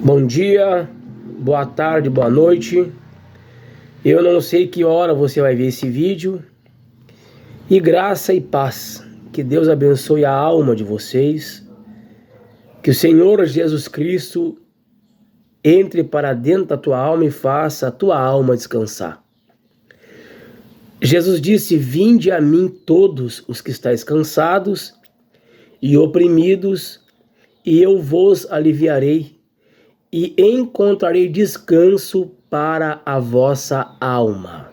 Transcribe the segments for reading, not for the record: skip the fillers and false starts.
Bom dia, boa tarde, boa noite. Eu não sei que hora você vai ver esse vídeo. E graça e paz. Que Deus abençoe a alma de vocês. Que o Senhor Jesus Cristo entre para dentro da tua alma e faça a tua alma descansar. Jesus disse: vinde a mim todos os que estáis cansados e oprimidos, e eu vos aliviarei. E encontrarei descanso para a vossa alma.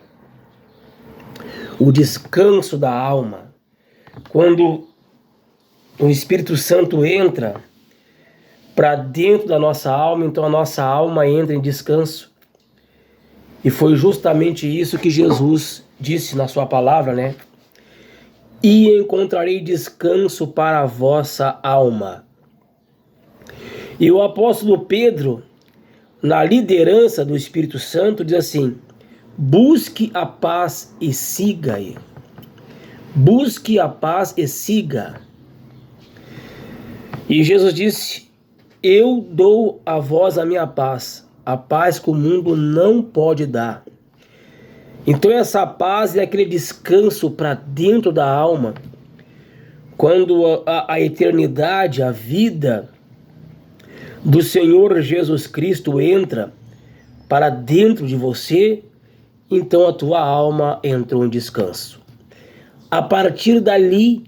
O descanso da alma. Quando o Espírito Santo entra para dentro da nossa alma, então a nossa alma entra em descanso. E foi justamente isso que Jesus disse na sua palavra, né? E encontrarei descanso para a vossa alma. E o apóstolo Pedro, na liderança do Espírito Santo, diz assim: busque a paz e siga-a. Busque a paz e siga. E Jesus disse: eu dou a vós a minha paz, a paz que o mundo não pode dar. Então essa paz é aquele descanso para dentro da alma, quando a eternidade, a vida do Senhor Jesus Cristo entra para dentro de você, então a tua alma entrou em descanso. A partir dali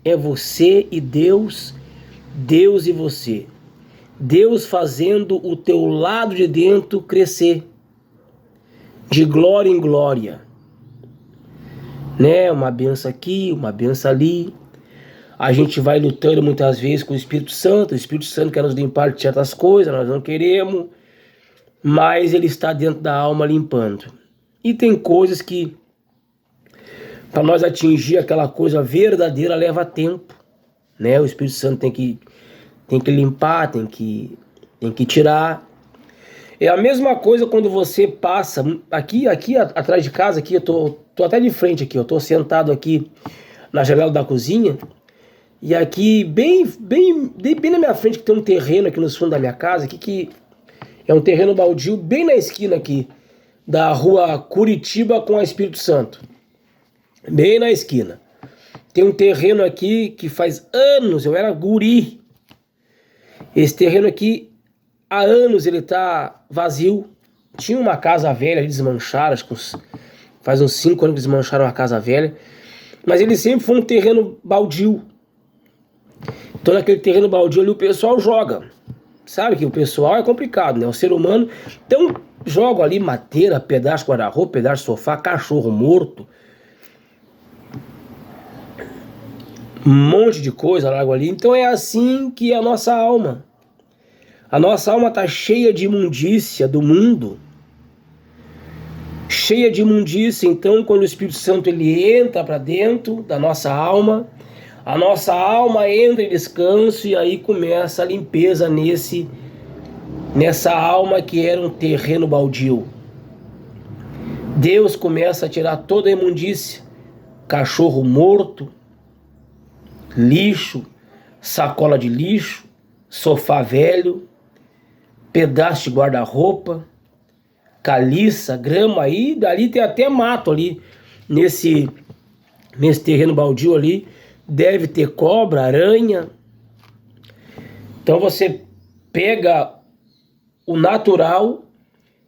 é você e Deus, Deus e você. Deus fazendo o teu lado de dentro crescer, de glória em glória. Né? Uma benção aqui, uma benção ali. A gente vai lutando muitas vezes com o Espírito Santo quer nos limpar de certas coisas, nós não queremos, mas ele está dentro da alma limpando. E tem coisas que, para nós atingir aquela coisa verdadeira, leva tempo, né? O Espírito Santo tem que limpar, tem que tirar. É a mesma coisa quando você passa, aqui atrás de casa, aqui eu tô até de frente aqui, eu tô sentado aqui na janela da cozinha. E aqui, bem na minha frente, que tem um terreno aqui no fundo da minha casa, aqui que é um terreno baldio, bem na esquina aqui, da rua Curitiba com a Espírito Santo. Bem na esquina. Tem um terreno aqui que faz anos, eu era guri. Esse terreno aqui, há anos ele tá vazio. Tinha uma casa velha, eles desmancharam, acho que faz uns 5 anos que desmancharam a casa velha. Mas ele sempre foi um terreno baldio. Então naquele terreno baldio ali o pessoal joga. Sabe que o pessoal é complicado, né? O ser humano. Então joga ali madeira, pedaço de guarda-roupa, pedaço de sofá, cachorro morto. Um monte de coisa largo ali. Então é assim que é a nossa alma. A nossa alma está cheia de imundícia do mundo. Cheia de imundícia. Então quando o Espírito Santo ele entra para dentro da nossa alma, a nossa alma entra em descanso e aí começa a limpeza nessa alma que era um terreno baldio. Deus começa a tirar toda a imundícia, cachorro morto, lixo, sacola de lixo, sofá velho, pedaço de guarda-roupa, caliça, grama, aí dali tem até mato ali, nesse terreno baldio ali. Deve ter cobra, aranha. Então você pega o natural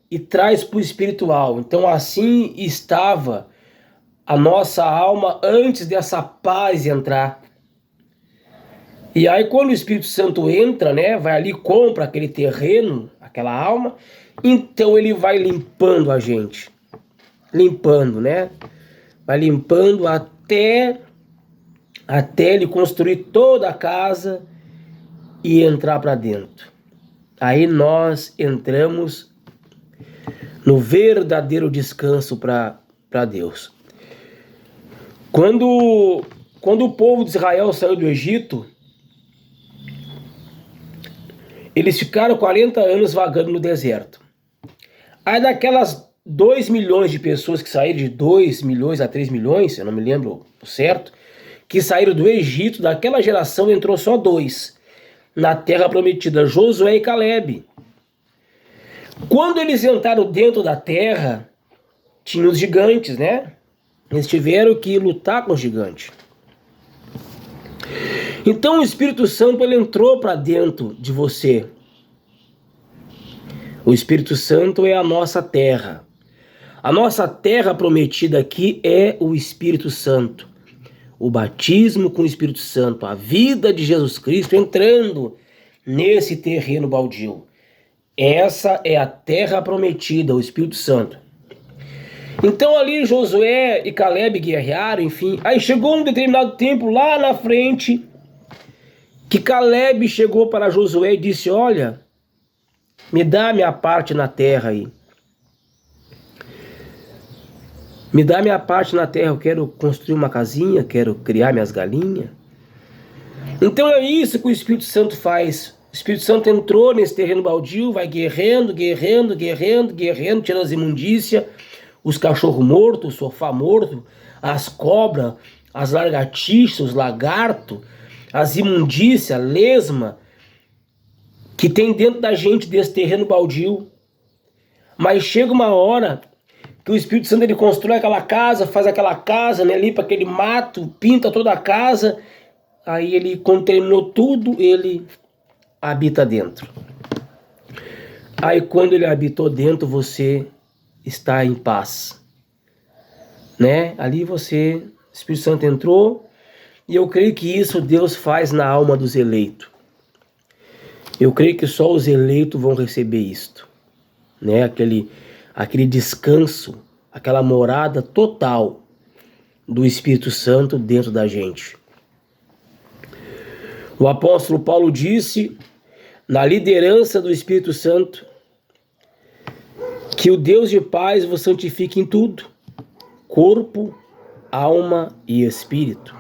e traz para o espiritual. Então assim estava a nossa alma antes dessa paz entrar. E aí quando o Espírito Santo entra, né, vai ali, compra aquele terreno, aquela alma, então ele vai limpando a gente. Limpando, né? Vai limpando até ele construir toda a casa e entrar para dentro. Aí nós entramos no verdadeiro descanso para Deus. Quando o povo de Israel saiu do Egito, eles ficaram 40 anos vagando no deserto. Aí daquelas 2 milhões de pessoas que saíram, de 2 milhões a 3 milhões, eu não me lembro o certo, que saíram do Egito, daquela geração entrou só 2 na terra prometida, Josué e Calebe. Quando eles entraram dentro da terra, tinha os gigantes, né? Eles tiveram que lutar com os gigantes. Então o Espírito Santo, ele entrou para dentro de você. O Espírito Santo é a nossa terra. A nossa terra prometida aqui é o Espírito Santo. O batismo com o Espírito Santo, a vida de Jesus Cristo entrando nesse terreno baldio. Essa é a terra prometida, o Espírito Santo. Então ali Josué e Caleb guerrearam, enfim. Aí chegou um determinado tempo lá na frente, que Caleb chegou para Josué e disse: olha, me dá a minha parte na terra aí. Me dá a minha parte na terra, eu quero construir uma casinha, quero criar minhas galinhas. Então é isso que o Espírito Santo faz. O Espírito Santo entrou nesse terreno baldio, vai guerreando, tirando as imundícias, os cachorros mortos, o sofá morto, as cobras, as lagartixas, os lagartos, as imundícias, lesma, que tem dentro da gente desse terreno baldio. Mas chega uma hora que o Espírito Santo, ele constrói aquela casa, faz aquela casa, né, limpa aquele mato, pinta toda a casa. Aí ele, quando terminou tudo, ele habita dentro. Aí quando ele habitou dentro, você está em paz, né? Ali você, o Espírito Santo entrou, e eu creio que isso Deus faz na alma dos eleitos. Eu creio que só os eleitos vão receber isto, né? Aquele descanso, aquela morada total do Espírito Santo dentro da gente. O apóstolo Paulo disse, na liderança do Espírito Santo, que o Deus de paz vos santifique em tudo, corpo, alma e espírito.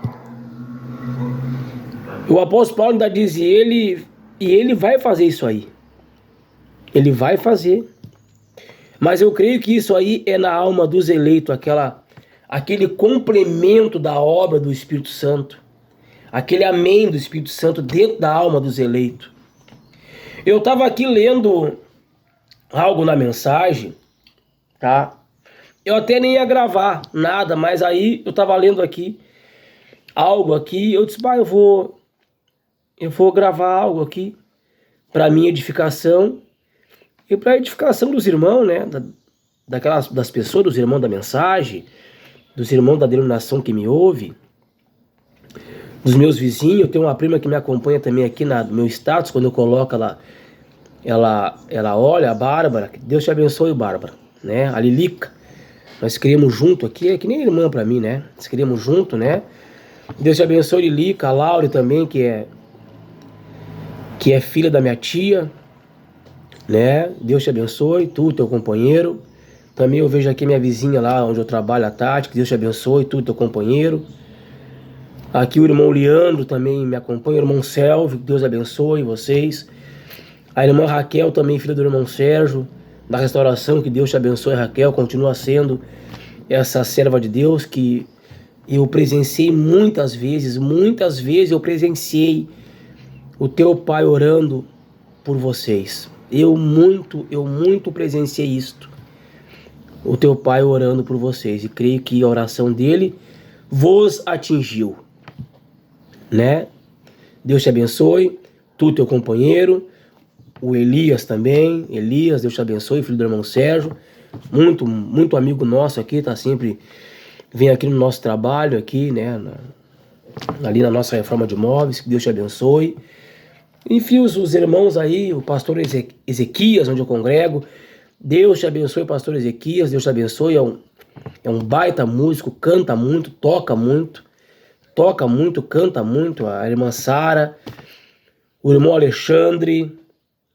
O apóstolo Paulo ainda diz, e ele vai fazer isso aí. Ele vai fazer. Mas eu creio que isso aí é na alma dos eleitos, aquele complemento da obra do Espírito Santo, aquele amém do Espírito Santo dentro da alma dos eleitos. Eu estava aqui lendo algo na mensagem, tá? Eu até nem ia gravar nada, mas aí eu estava lendo aqui algo aqui, eu disse, eu vou gravar algo aqui para minha edificação e para a edificação dos irmãos, né? Das pessoas, dos irmãos da mensagem, dos irmãos da denominação que me ouve, dos meus vizinhos. Eu tenho uma prima que me acompanha também aqui no meu status, quando eu coloco ela olha, a Bárbara, que Deus te abençoe, Bárbara, né? A Lilica, nós criamos junto aqui, é que nem irmã para mim, né? Nós criamos junto, né? Deus te abençoe, Lilica, a Laura também, que é filha da minha tia, né? Deus te abençoe, tu, teu companheiro. Também eu vejo aqui minha vizinha lá onde eu trabalho, a Tati, que Deus te abençoe, tu, teu companheiro. Aqui o irmão Leandro também me acompanha, o irmão Selvio, que Deus abençoe vocês. A irmã Raquel também, filha do irmão Sérgio, da restauração, que Deus te abençoe, Raquel, continua sendo essa serva de Deus que eu presenciei muitas vezes eu presenciei o teu pai orando por vocês. Eu muito presenciei isto. O teu pai orando por vocês. E creio que a oração dele vos atingiu, né? Deus te abençoe. Tu, teu companheiro. O Elias também. Elias, Deus te abençoe. Filho do irmão Sérgio. Muito amigo nosso aqui. Tá sempre... Vem aqui no nosso trabalho aqui, né? Ali na nossa reforma de imóveis. Que Deus te abençoe. Enfim, os irmãos aí, o pastor Ezequias, onde eu congrego, Deus te abençoe, pastor Ezequias, Deus te abençoe, é um baita músico, canta muito, canta muito, a irmã Sara, o irmão Alexandre,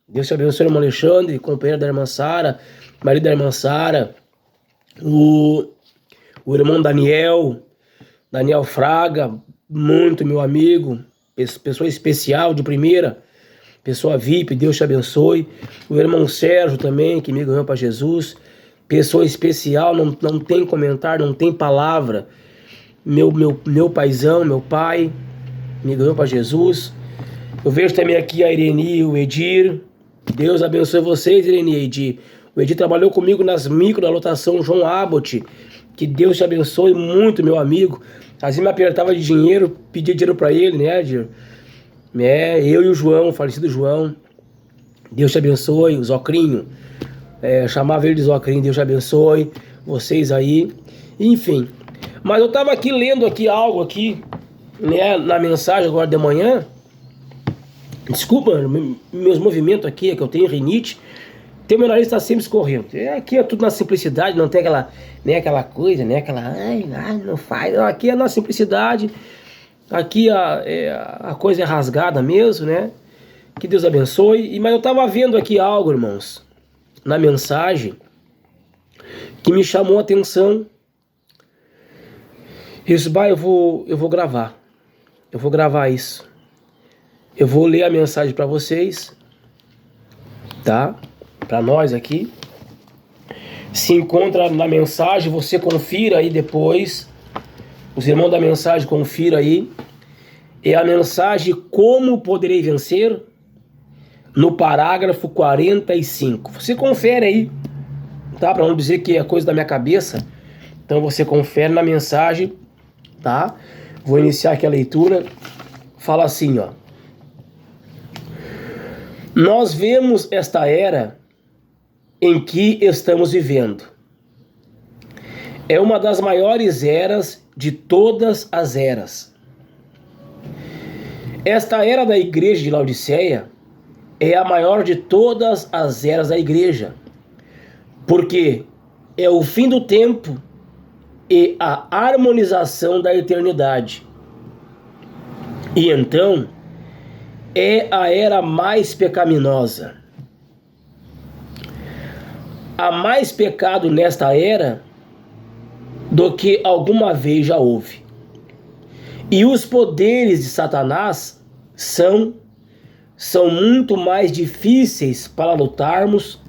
Deus te abençoe, irmão Alexandre, companheiro da irmã Sara, marido da irmã Sara, o irmão Daniel Fraga, muito meu amigo, pessoa especial de primeira, pessoa VIP, Deus te abençoe. O irmão Sérgio também, que me ganhou para Jesus, pessoa especial, não tem comentário, não tem palavra. Meu paizão, meu pai, me ganhou para Jesus. Eu vejo também aqui a Ireni e o Edir, Deus abençoe vocês, Ireneide. O Edi trabalhou comigo nas micro, na lotação João Abbott. Que Deus te abençoe muito, meu amigo. Às vezes me apertava de dinheiro, pedia dinheiro pra ele, né, Edir? Eu e o João, o falecido João. Deus te abençoe, o Zocrinho. Chamava ele de Zocrinho, Deus te abençoe. Vocês aí. Enfim. Mas eu tava aqui lendo aqui algo aqui, né, na mensagem agora de manhã. Desculpa, meus movimentos aqui, é que eu tenho rinite. Meu nariz está sempre escorrendo. Aqui é tudo na simplicidade, não tem aquela, né, aquela coisa, né, aquela, ai, não faz. Aqui é na simplicidade. Aqui a coisa é rasgada mesmo, né? Que Deus abençoe. Mas eu estava vendo aqui algo, irmãos, na mensagem, que me chamou a atenção. Isso, eu vou gravar. Eu vou gravar isso. Eu vou ler a mensagem para vocês, tá? Para nós aqui. Se encontra na mensagem, você confira aí depois. Os irmãos da mensagem, confira aí. É a mensagem Como Poderei Vencer, no parágrafo 45. Você confere aí, tá? Para não dizer que é coisa da minha cabeça. Então você confere na mensagem, tá? Vou iniciar aqui a leitura. Fala assim, ó. Nós vemos esta era em que estamos vivendo. É uma das maiores eras de todas as eras. Esta era da igreja de Laodiceia é a maior de todas as eras da igreja, porque é o fim do tempo e a harmonização da eternidade. E então, é a era mais pecaminosa. Há mais pecado nesta era do que alguma vez já houve. E os poderes de Satanás são muito mais difíceis para lutarmos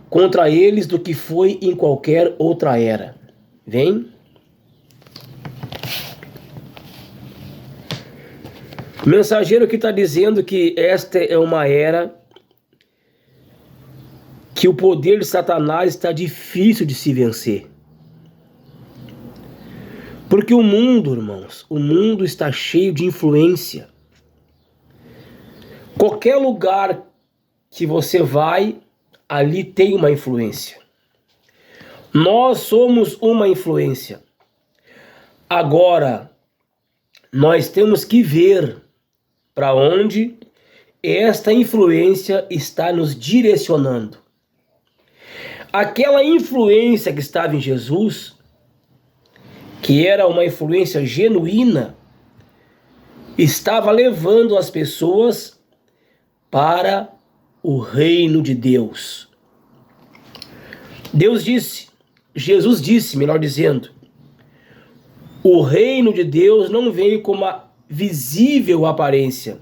contra eles do que foi em qualquer outra era. Vem? O mensageiro que está dizendo que esta é uma era que o poder de Satanás está difícil de se vencer. Porque o mundo, irmãos, o mundo está cheio de influência. Qualquer lugar que você vai, ali tem uma influência. Nós somos uma influência. Agora, nós temos que ver para onde esta influência está nos direcionando. Aquela influência que estava em Jesus, que era uma influência genuína, estava levando as pessoas para o reino de Deus. Jesus disse, melhor dizendo, o reino de Deus não veio com uma visível aparência.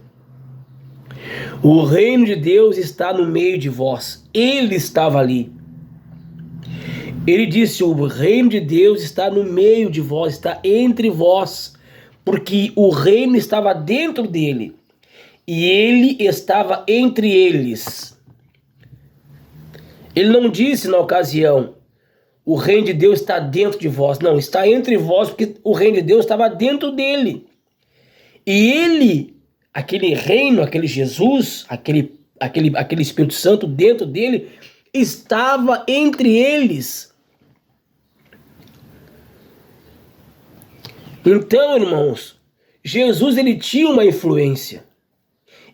O reino de Deus está no meio de vós. Ele estava ali. Ele disse, o reino de Deus está no meio de vós, está entre vós, porque o reino estava dentro dele e ele estava entre eles. Ele não disse na ocasião, o reino de Deus está dentro de vós. Não, está entre vós, porque o reino de Deus estava dentro dele. E ele, aquele reino, aquele Jesus, aquele Espírito Santo dentro dele, estava entre eles. Então, irmãos, Jesus ele tinha uma influência.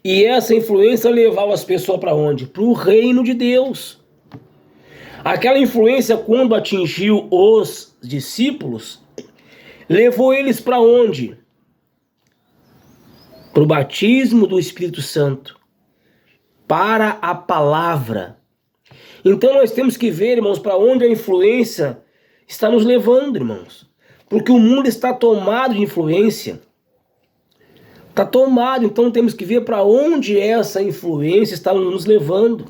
E essa influência levava as pessoas para onde? Para o reino de Deus. Aquela influência, quando atingiu os discípulos, levou eles para onde? Para o batismo do Espírito Santo. Para a palavra. Então nós temos que ver, irmãos, para onde a influência está nos levando, irmãos. Porque o mundo está tomado de influência. Está tomado, então temos que ver para onde essa influência está nos levando.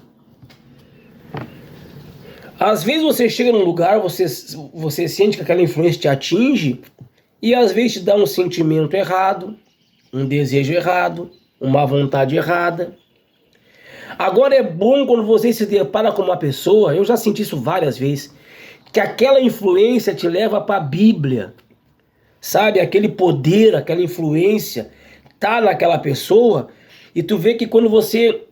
Às vezes você chega num lugar, você sente que aquela influência te atinge, e às vezes te dá um sentimento errado, um desejo errado, uma vontade errada. Agora é bom quando você se depara com uma pessoa, eu já senti isso várias vezes, que aquela influência te leva para a Bíblia, sabe? Aquele poder, aquela influência tá naquela pessoa, e tu vê que quando você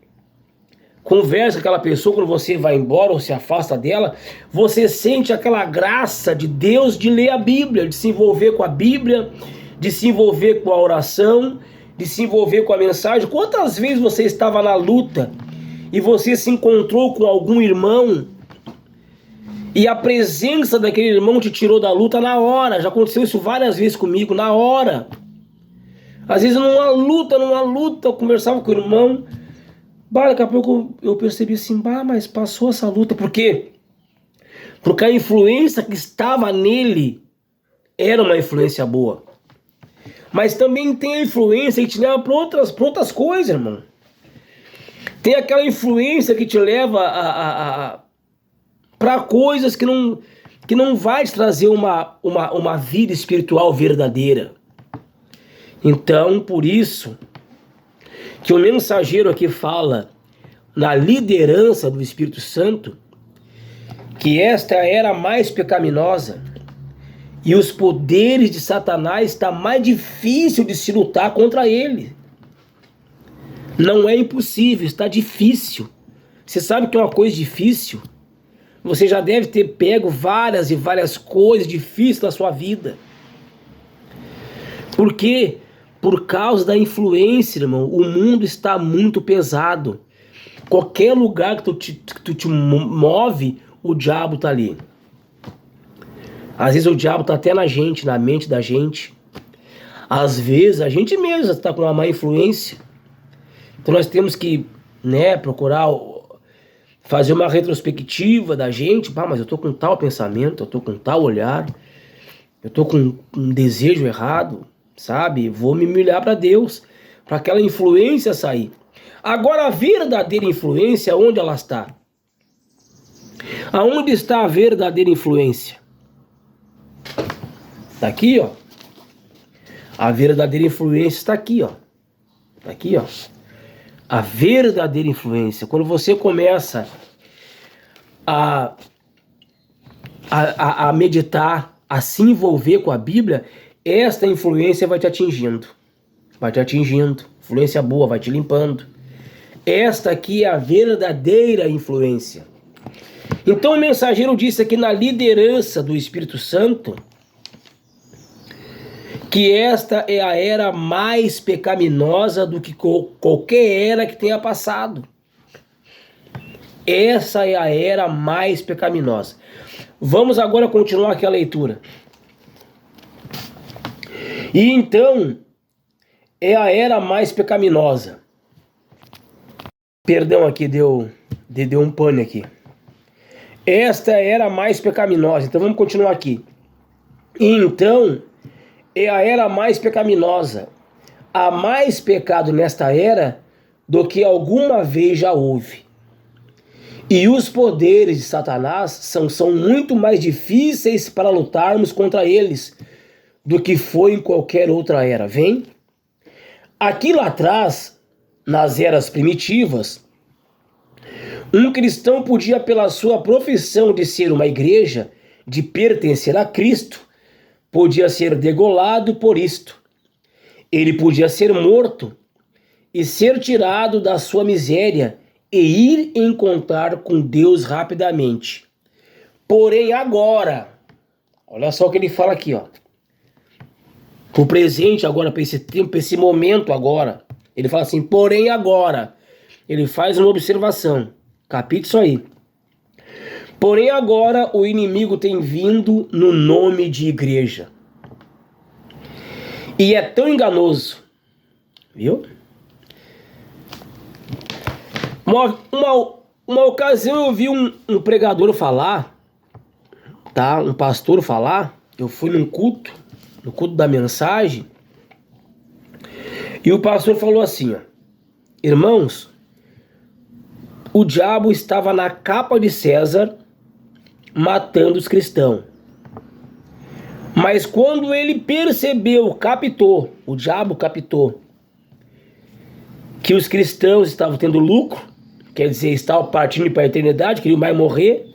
conversa com aquela pessoa, quando você vai embora ou se afasta dela, você sente aquela graça de Deus de ler a Bíblia, de se envolver com a Bíblia, de se envolver com a oração, de se envolver com a mensagem. Quantas vezes você estava na luta e você se encontrou com algum irmão e a presença daquele irmão te tirou da luta na hora? Já aconteceu isso várias vezes comigo, na hora. Às vezes numa luta, eu conversava com o irmão, daqui a pouco eu percebi assim, mas passou essa luta. Por quê? Porque a influência que estava nele era uma influência boa. Mas também tem a influência que te leva para outras coisas, irmão. Tem aquela influência que te leva para coisas que não vai te trazer uma vida espiritual verdadeira. Então, por isso que o mensageiro aqui fala na liderança do Espírito Santo, que esta era a mais pecaminosa, e os poderes de Satanás está mais difícil de se lutar contra ele. Não é impossível, está difícil. Você sabe que é uma coisa difícil? Você já deve ter pego várias e várias coisas difíceis na sua vida. Por quê? Por causa da influência, irmão. O mundo está muito pesado. Qualquer lugar que tu te move, o diabo está ali. Às vezes o diabo está até na gente, na mente da gente. Às vezes a gente mesmo está com uma má influência. Então nós temos que, procurar fazer uma retrospectiva da gente. Mas eu estou com tal pensamento, eu estou com tal olhar, eu estou com um desejo errado, sabe? Vou me humilhar para Deus, para aquela influência sair. Agora a verdadeira influência, onde ela está? Aonde está a verdadeira influência? Está aqui, ó. A verdadeira influência está aqui, ó. Está aqui, ó. A verdadeira influência. Quando você começa a meditar, a se envolver com a Bíblia, esta influência vai te atingindo. Vai te atingindo. Influência boa, vai te limpando. Esta aqui é a verdadeira influência. Então o mensageiro disse aqui na liderança do Espírito Santo que esta é a era mais pecaminosa do que qualquer era que tenha passado. Essa é a era mais pecaminosa. Vamos agora continuar aqui a leitura. E então, é a era mais pecaminosa. Perdão aqui, deu um pane aqui. Esta é a era mais pecaminosa. Então vamos continuar aqui. E então, é a era mais pecaminosa. Há mais pecado nesta era do que alguma vez já houve. E os poderes de Satanás são muito mais difíceis para lutarmos contra eles do que foi em qualquer outra era. Vem? Aqui lá atrás, nas eras primitivas, um cristão podia, pela sua profissão de ser uma igreja, de pertencer a Cristo, podia ser degolado por isto. Ele podia ser morto e ser tirado da sua miséria e ir encontrar com Deus rapidamente. Porém agora, olha só o que ele fala aqui, ó. Pro presente agora, para esse tempo, para esse momento agora. Ele fala assim, porém agora. Ele faz uma observação. Capite isso aí. Porém agora o inimigo tem vindo no nome de igreja. E é tão enganoso. Viu? Uma ocasião eu vi um pregador falar, tá? Um pastor falar. Eu fui no culto da mensagem. E o pastor falou assim, ó. Irmãos, o diabo estava na capa de César matando os cristãos. Mas quando ele percebeu, o diabo captou, que os cristãos estavam tendo lucro, quer dizer, estavam partindo para a eternidade, queriam mais morrer.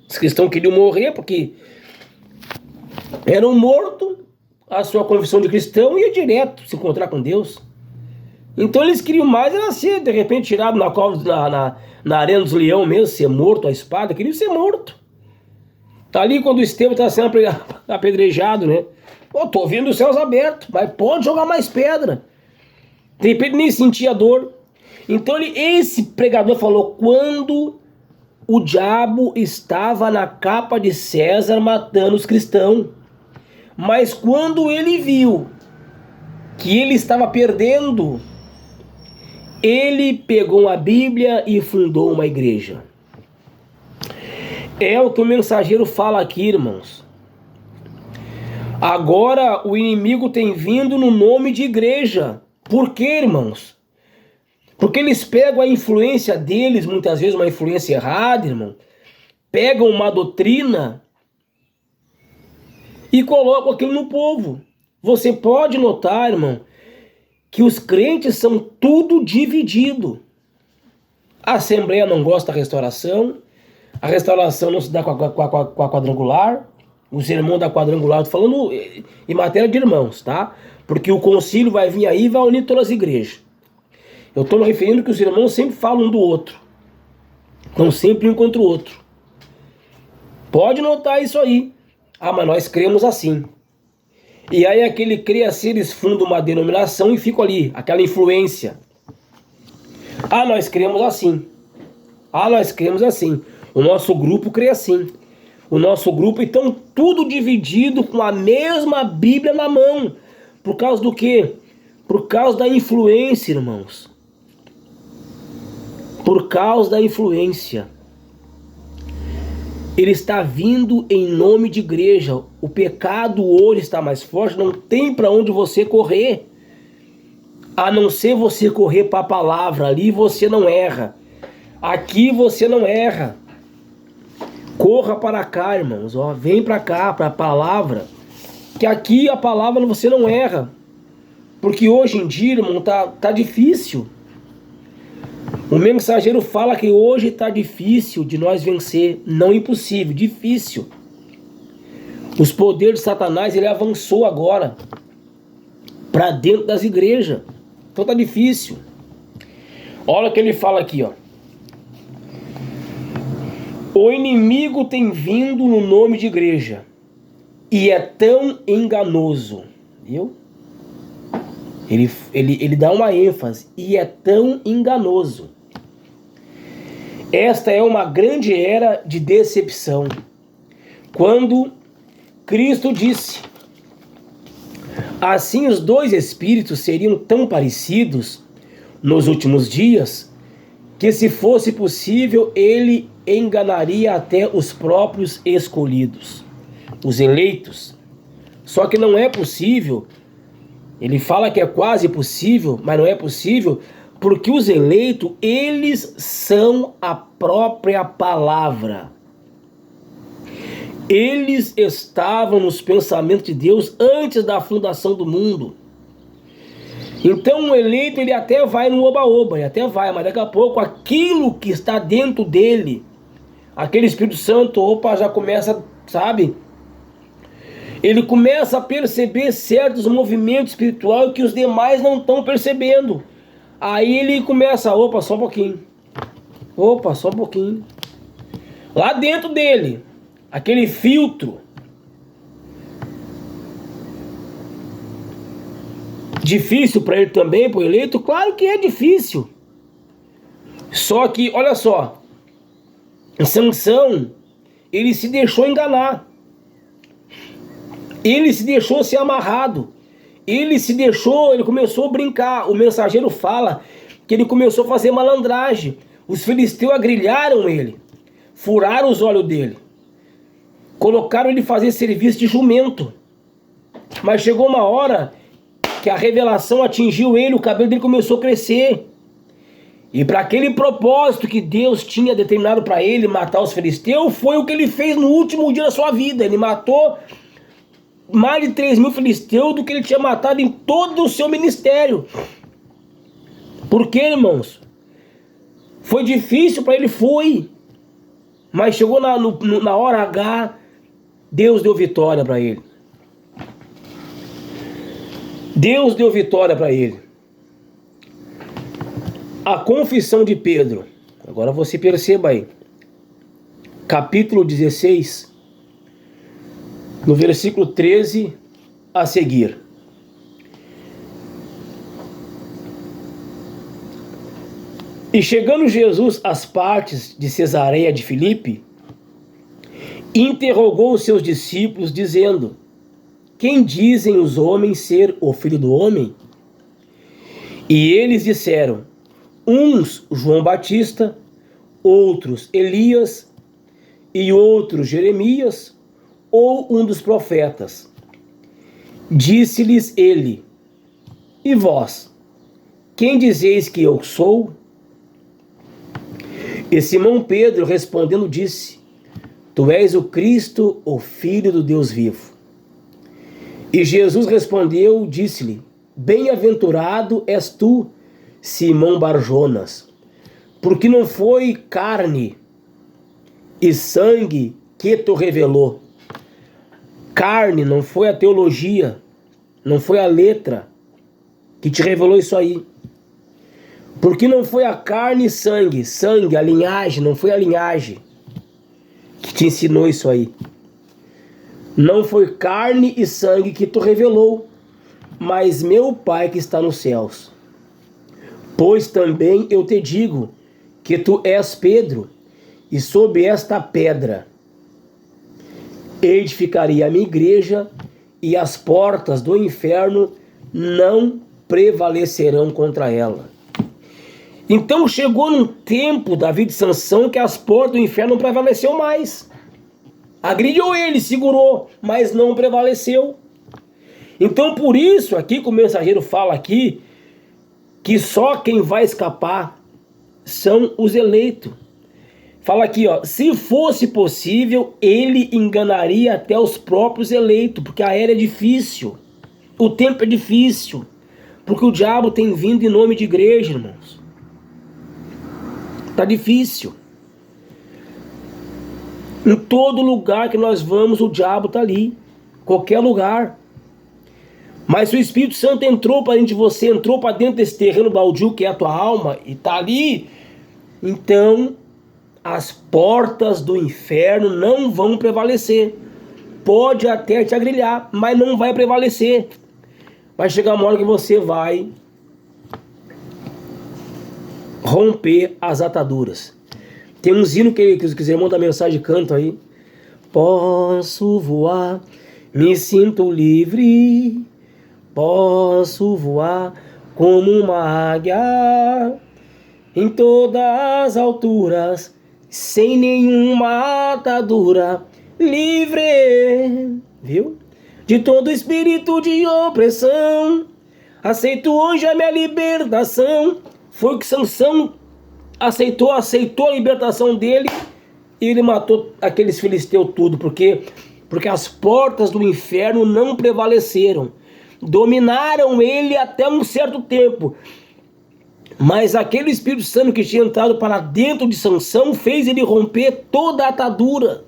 Os cristãos queriam morrer porque eram mortos, a sua confissão de cristão ia direto se encontrar com Deus. Então eles queriam mais era ser, de repente, tirado na arena dos leões mesmo, ser morto, a espada, queriam ser morto. Tá ali quando o Estevão está sendo apedrejado, né? Pô, tô vendo os céus abertos, mas pode jogar mais pedra. De repente nem sentia dor. Então esse pregador falou, quando o diabo estava na capa de César matando os cristãos, mas quando ele viu que ele estava perdendo, ele pegou a Bíblia e fundou uma igreja. É o que o mensageiro fala aqui, irmãos. Agora o inimigo tem vindo no nome de igreja. Por quê, irmãos? Porque eles pegam a influência deles, muitas vezes uma influência errada, irmão. Pegam uma doutrina e colocam aquilo no povo. Você pode notar, irmão, que os crentes são tudo dividido. A Assembleia não gosta da restauração. A restauração não se dá com a quadrangular. Os irmãos da quadrangular, estou falando em matéria de irmãos, tá? Porque o concílio vai vir aí e vai unir todas as igrejas. Eu estou me referindo que os irmãos sempre falam um do outro. Estão sempre um contra o outro. Pode notar isso aí. Ah, mas nós cremos assim. E aí aquele crê assim, eles fundam uma denominação e ficam ali, aquela influência. Ah, nós cremos assim. Ah, nós cremos assim. O nosso grupo crê assim. O nosso grupo, então, tudo dividido com a mesma Bíblia na mão. Por causa do quê? Por causa da influência, irmãos. Por causa da influência. Ele está vindo em nome de igreja. O pecado hoje está mais forte, não tem para onde você correr. A não ser você correr para a palavra. Ali você não erra. Aqui você não erra. Corra para cá, irmãos. Ó, vem para cá, para a palavra. Que aqui a palavra você não erra. Porque hoje em dia, irmão, tá difícil. O mensageiro fala que hoje está difícil de nós vencer. Não impossível, difícil. Os poderes de Satanás, ele avançou agora para dentro das igrejas. Então tá difícil. Olha o que ele fala aqui, ó. O inimigo tem vindo no nome de igreja e é tão enganoso. Viu? Ele dá uma ênfase. E é tão enganoso. Esta é uma grande era de decepção. Quando Cristo disse, assim os dois espíritos seriam tão parecidos nos últimos dias, que se fosse possível, ele enganaria até os próprios escolhidos, os eleitos. Só que não é possível. Ele fala que é quase possível, mas não é possível, porque os eleitos, eles são a própria palavra. Eles estavam nos pensamentos de Deus antes da fundação do mundo. Então o eleito, ele até vai no oba-oba, ele até vai, mas daqui a pouco aquilo que está dentro dele, aquele Espírito Santo, já começa, sabe? Ele começa a perceber certos movimentos espirituais que os demais não estão percebendo. Aí ele começa, só um pouquinho. Só um pouquinho. Lá dentro dele, aquele filtro. Difícil para ele também, para o eleito? Claro que é difícil. Só que, olha só, Sansão, ele se deixou enganar. Ele se deixou ser amarrado. Ele começou a brincar. O mensageiro fala que ele começou a fazer malandragem. Os filisteus agrilharam ele. Furaram os olhos dele. Colocaram ele fazer serviço de jumento. Mas chegou uma hora que a revelação atingiu ele, o cabelo dele começou a crescer. E para aquele propósito que Deus tinha determinado para ele, matar os filisteus, foi o que ele fez no último dia da sua vida. Ele matou mais de 3.000 filisteus do que ele tinha matado em todo o seu ministério. Por quê, irmãos? Foi difícil para ele, foi. Mas chegou na hora H, Deus deu vitória para ele. Deus deu vitória para ele. A confissão de Pedro. Agora você perceba aí. Capítulo 16, no versículo 13 a seguir. E chegando Jesus às partes de Cesareia de Filipe, interrogou os seus discípulos, dizendo: quem dizem os homens ser o Filho do Homem? E eles disseram: uns João Batista, outros Elias, e outros Jeremias, ou um dos profetas. Disse-lhes ele: e vós, quem dizeis que eu sou? E Simão Pedro respondendo disse: tu és o Cristo, o Filho do Deus vivo. E Jesus respondeu, disse-lhe: bem-aventurado és tu, Simão Barjonas, porque não foi carne e sangue que te revelou. Carne não foi a teologia, não foi a letra que te revelou isso aí. Porque não foi a carne e sangue, a linhagem, não foi a linhagem que te ensinou isso aí. Não foi carne e sangue que tu revelou, mas meu Pai que está nos céus. Pois também eu te digo que tu és Pedro, e sob esta pedra edificaria a minha igreja, e as portas do inferno não prevalecerão contra ela. Então chegou num tempo, Davi de Sansão, que as portas do inferno não prevaleceu mais. Agrediu ele, segurou, mas não prevaleceu. Então por isso aqui que o mensageiro fala aqui, que só quem vai escapar são os eleitos. Fala aqui, ó, se fosse possível, ele enganaria até os próprios eleitos, porque a era é difícil, o tempo é difícil, porque o diabo tem vindo em nome de igreja, irmãos. Tá difícil. Em todo lugar que nós vamos, o diabo tá ali, qualquer lugar. Mas se o Espírito Santo entrou para dentro de você, entrou para dentro desse terreno baldio que é a tua alma, e tá ali, então as portas do inferno não vão prevalecer. Pode até te agrilhar, mas não vai prevalecer. Vai chegar uma hora que você vai romper as ataduras. Tem uns hinos que os irmãos da mensagem cantam aí. Posso voar, me sinto livre. Posso voar como uma águia em todas as alturas, sem nenhuma atadura, livre, viu? De todo espírito de opressão, aceito hoje a minha libertação. Foi o que Sansão aceitou a libertação dele, e ele matou aqueles filisteus tudo, porque as portas do inferno não prevaleceram, dominaram ele até um certo tempo. Mas aquele Espírito Santo que tinha entrado para dentro de Sansão fez ele romper toda a atadura,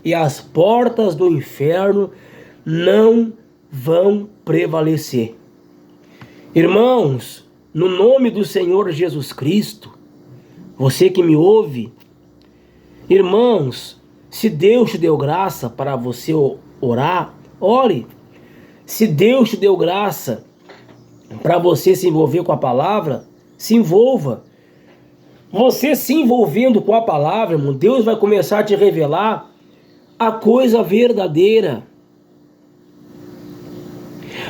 e as portas do inferno não vão prevalecer. Irmãos, no nome do Senhor Jesus Cristo, você que me ouve, irmãos, se Deus te deu graça para você orar, ore. Se Deus te deu graça para você se envolver com a palavra, se envolva. Você se envolvendo com a palavra, irmão, Deus vai começar a te revelar a coisa verdadeira.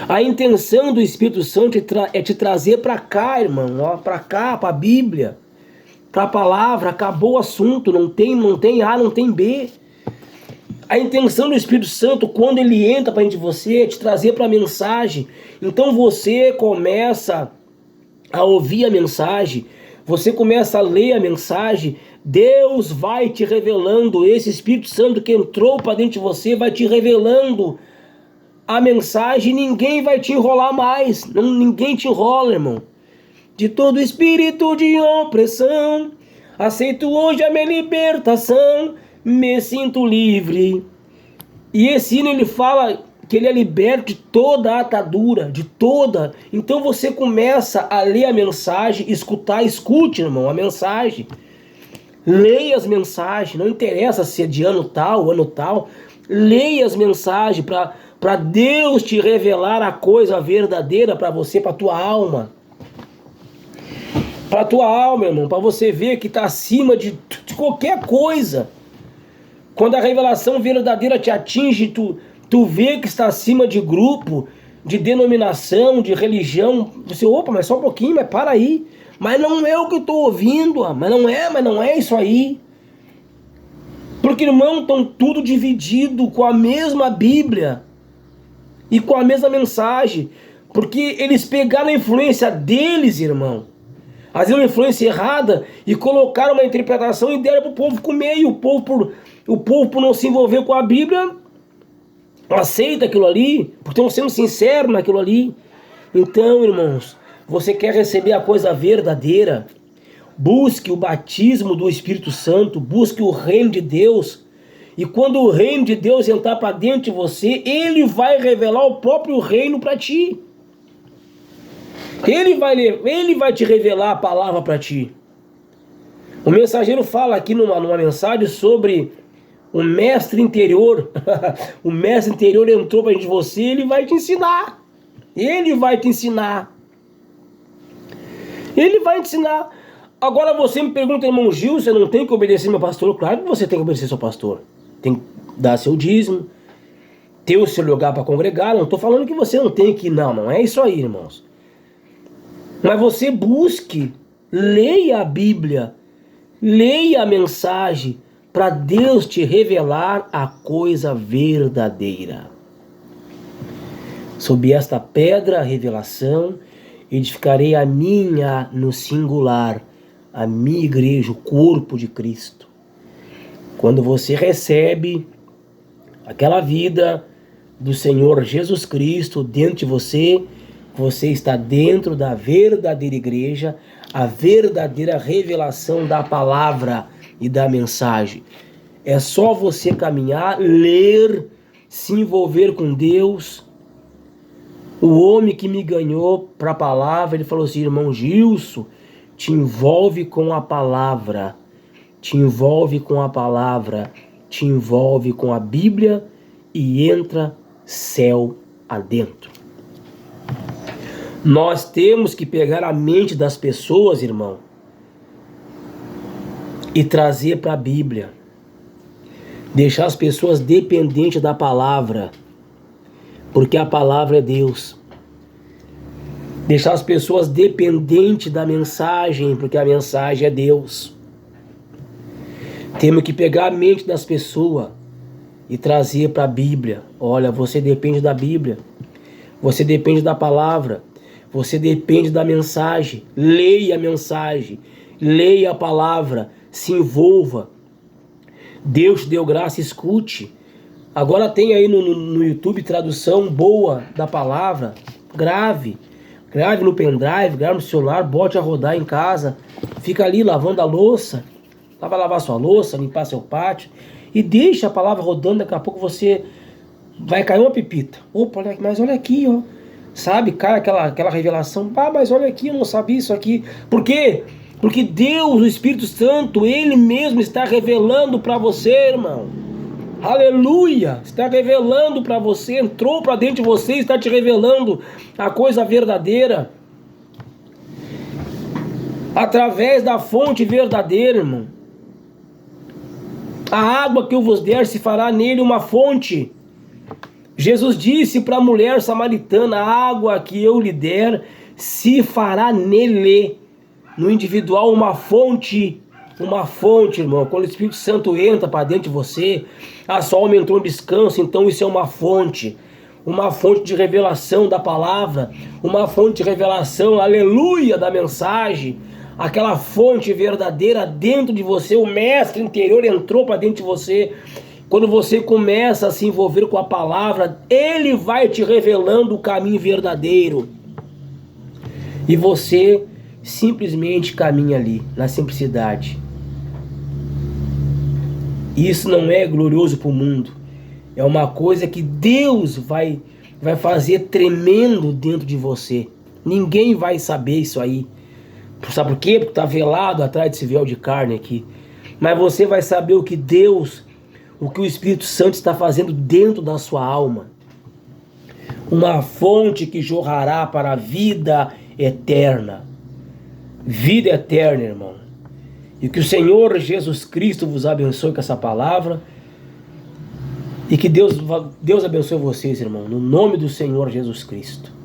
A intenção do Espírito Santo é te trazer para cá, irmão, para cá, para a Bíblia, para a palavra. Acabou o assunto, não tem A, não tem B. A intenção do Espírito Santo, quando ele entra para dentro de você, é te trazer para a mensagem. Então você começa a ouvir a mensagem, você começa a ler a mensagem, Deus vai te revelando, esse Espírito Santo que entrou para dentro de você vai te revelando a mensagem. Ninguém vai te enrolar mais, ninguém te enrola, irmão. De todo espírito de opressão, aceito hoje a minha libertação, me sinto livre. E esse hino ele fala que ele é liberto de toda a atadura, de toda. Então você começa a ler a mensagem, escute, irmão, a mensagem. Leia as mensagens, não interessa se é de ano tal, leia as mensagens para Deus te revelar a coisa verdadeira para você, para tua alma. Para tua alma, irmão, para você ver que está acima de qualquer coisa. Quando a revelação verdadeira te atinge, tu vê que está acima de grupo, de denominação, de religião. Você, opa, mas só um pouquinho, mas para aí. Mas não é o que eu estou ouvindo, mas não é isso aí. Porque, irmão, estão tudo dividido com a mesma Bíblia e com a mesma mensagem. Porque eles pegaram a influência deles, irmão. Às vezes uma influência errada e colocaram uma interpretação e deram para o povo comer. E o povo, por não se envolver com a Bíblia, aceita aquilo ali, porque estão sendo sinceros naquilo ali. Então, irmãos, você quer receber a coisa verdadeira, busque o batismo do Espírito Santo, busque o reino de Deus. E quando o reino de Deus entrar para dentro de você, ele vai revelar o próprio reino para ti. Ele vai te revelar a palavra para ti. O mensageiro fala aqui numa mensagem sobre o mestre interior. O mestre interior entrou para dentro de você, ele vai te ensinar. Ele vai te ensinar. Ele vai te ensinar. Agora você me pergunta, irmão Gil, você não tem que obedecer meu pastor? Claro que você tem que obedecer seu pastor. Tem que dar seu dízimo, ter o seu lugar para congregar. Não estou falando que você não tem que ir, não é isso aí, irmãos. Mas você busque, leia a Bíblia, leia a mensagem, para Deus te revelar a coisa verdadeira. Sob esta pedra, a revelação, edificarei a minha, no singular, a minha igreja, o corpo de Cristo. Quando você recebe aquela vida do Senhor Jesus Cristo dentro de você, você está dentro da verdadeira igreja, a verdadeira revelação da palavra e da mensagem. É só você caminhar, ler, se envolver com Deus. O homem que me ganhou para a palavra, ele falou assim: irmão Gilson, te envolve com a palavra, te envolve com a palavra, te envolve com a Bíblia e entra céu adentro. Nós temos que pegar a mente das pessoas, irmão, e trazer para a Bíblia. Deixar as pessoas dependentes da palavra, porque a palavra é Deus. Deixar as pessoas dependentes da mensagem, porque a mensagem é Deus. Temos que pegar a mente das pessoas e trazer para a Bíblia. Olha, você depende da Bíblia, você depende da palavra, você depende da mensagem. Leia a mensagem, leia a palavra, se envolva. Deus te deu graça, escute. Agora tem aí no YouTube tradução boa da palavra. Grave no pendrive, grave no celular, bote a rodar em casa. Fica ali lavando a louça. Vai lavar sua louça, limpar seu pátio. E deixa a palavra rodando, daqui a pouco você vai cair uma pepita. Opa, mas olha aqui, ó. Sabe, cai aquela revelação. Ah, mas olha aqui, eu não sabia isso aqui. Por quê? Porque Deus, o Espírito Santo, Ele mesmo está revelando para você, irmão. Aleluia! Está revelando para você, entrou para dentro de você, está te revelando a coisa verdadeira. Através da fonte verdadeira, irmão. A água que eu vos der se fará nele uma fonte. Jesus disse para a mulher samaritana: a água que eu lhe der se fará nele. No individual, uma fonte, irmão. Quando o Espírito Santo entra para dentro de você, a sua alma entrou em descanso, então isso é uma fonte de revelação da palavra, uma fonte de revelação, aleluia, da mensagem, aquela fonte verdadeira dentro de você. O mestre interior entrou para dentro de você. Quando você começa a se envolver com a palavra, ele vai te revelando o caminho verdadeiro, e você simplesmente caminha ali, na simplicidade. Isso não é glorioso para o mundo. É uma coisa que Deus vai fazer tremendo dentro de você. Ninguém vai saber isso aí. Sabe por quê? Porque está velado atrás desse véu de carne aqui. Mas você vai saber o que Deus, o que o Espírito Santo está fazendo dentro da sua alma. Uma fonte que jorrará para a vida eterna. Vida eterna, irmão. E que o Senhor Jesus Cristo vos abençoe com essa palavra. E que Deus abençoe vocês, irmão, no nome do Senhor Jesus Cristo.